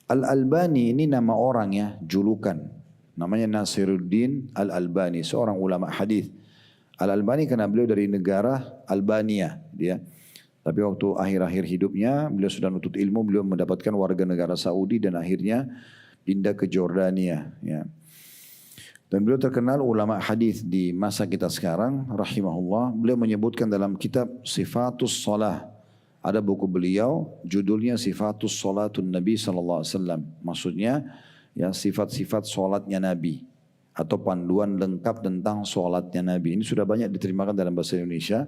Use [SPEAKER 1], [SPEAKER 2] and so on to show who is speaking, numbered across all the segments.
[SPEAKER 1] Al-Albani ini nama orang ya, julukan. Namanya Nasiruddin Al-Albani, seorang ulama hadis. Al-Albani karena beliau dari negara Albania, dia. Tapi waktu akhir-akhir hidupnya beliau sudah nutut ilmu, beliau mendapatkan warga negara Saudi dan akhirnya pindah ke Jordania. Ya. Dan beliau terkenal ulama hadis di masa kita sekarang, rahimahullah. Beliau menyebutkan dalam kitab Sifatus Salah. Ada buku beliau, judulnya Sifatus Salatun Nabi Sallallahu Alaihi Wasallam. Maksudnya ya sifat-sifat solatnya Nabi atau panduan lengkap tentang solatnya Nabi. Ini sudah banyak diterjemahkan dalam bahasa Indonesia.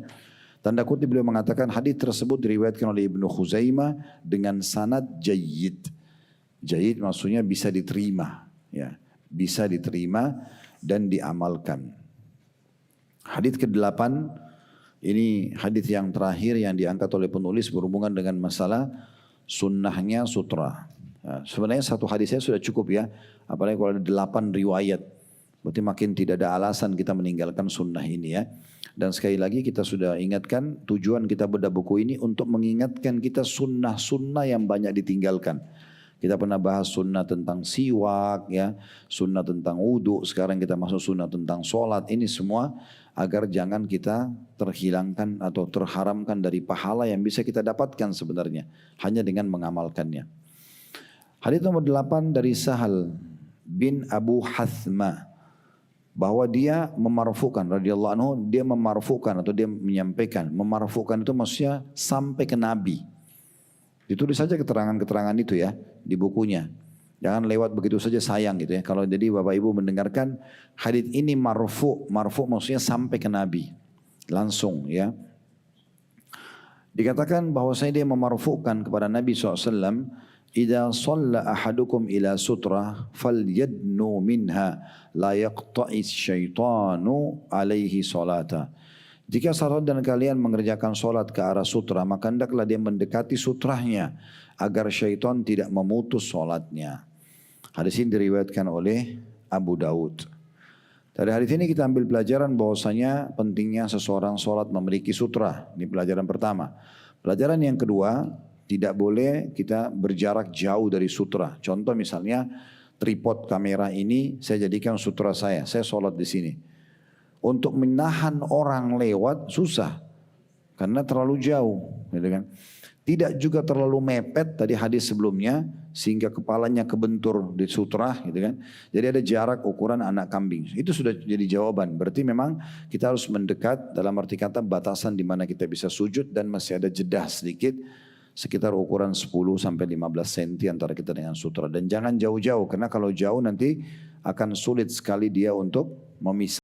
[SPEAKER 1] Tanda kutip beliau mengatakan hadis tersebut diriwayatkan oleh Ibnu Khuzaimah dengan sanad jayyid. Jayyid maksudnya bisa diterima, ya, bisa diterima dan diamalkan. Hadis ke-8 ini hadis yang terakhir yang diangkat oleh penulis berhubungan dengan masalah sunnahnya sutra. Ya, sebenarnya satu hadisnya sudah cukup ya, apalagi kalau ada 8 riwayat. Berarti makin tidak ada alasan kita meninggalkan sunnah ini ya. Dan sekali lagi kita sudah ingatkan tujuan kita bedah buku ini untuk mengingatkan kita sunnah-sunnah yang banyak ditinggalkan. Kita pernah bahas sunnah tentang siwak ya, sunnah tentang wudhu, sekarang kita masuk sunnah tentang sholat. Ini semua agar jangan kita terhilangkan atau terharamkan dari pahala yang bisa kita dapatkan sebenarnya hanya dengan mengamalkannya. Hadis nomor 8 dari Sahal bin Abu Hathma, bahwa dia memarfukan radhiyallahu anhu, dia memarfukan atau dia menyampaikan. Memarfukan itu maksudnya sampai ke Nabi. Ditulis saja keterangan-keterangan itu ya di bukunya. Jangan lewat begitu saja, sayang gitu ya. Kalau jadi Bapak Ibu mendengarkan hadis ini marfu, marfu maksudnya sampai ke Nabi. Langsung ya. Dikatakan bahwasanya dia memarfukan kepada Nabi SAW, "Idza shalla ahadukum ila sutrah falyadnu minha la yaqta'is syaitanu alaihi salata." Jika salah dan kalian mengerjakan solat ke arah sutra, maka hendaklah dia mendekati sutrahnya agar syaitan tidak memutus solatnya. Hadis ini diriwayatkan oleh Abu Daud. Dari hadis ini kita ambil pelajaran bahwasanya pentingnya seseorang solat memiliki sutra. Ini pelajaran pertama. Pelajaran yang kedua, tidak boleh kita berjarak jauh dari sutra. Contoh misalnya tripod kamera ini saya jadikan sutra saya solat di sini. Untuk menahan orang lewat susah karena terlalu jauh, gitu kan. Tidak juga terlalu mepet tadi hadis sebelumnya sehingga kepalanya kebentur di sutra, gitu kan. Jadi ada jarak ukuran anak kambing. Itu sudah jadi jawaban. Berarti memang kita harus mendekat dalam arti kata batasan di mana kita bisa sujud dan masih ada jeda sedikit sekitar ukuran 10 sampai 15 cm antara kita dengan sutra. Dan jangan jauh-jauh karena kalau jauh nanti akan sulit sekali dia untuk memisah.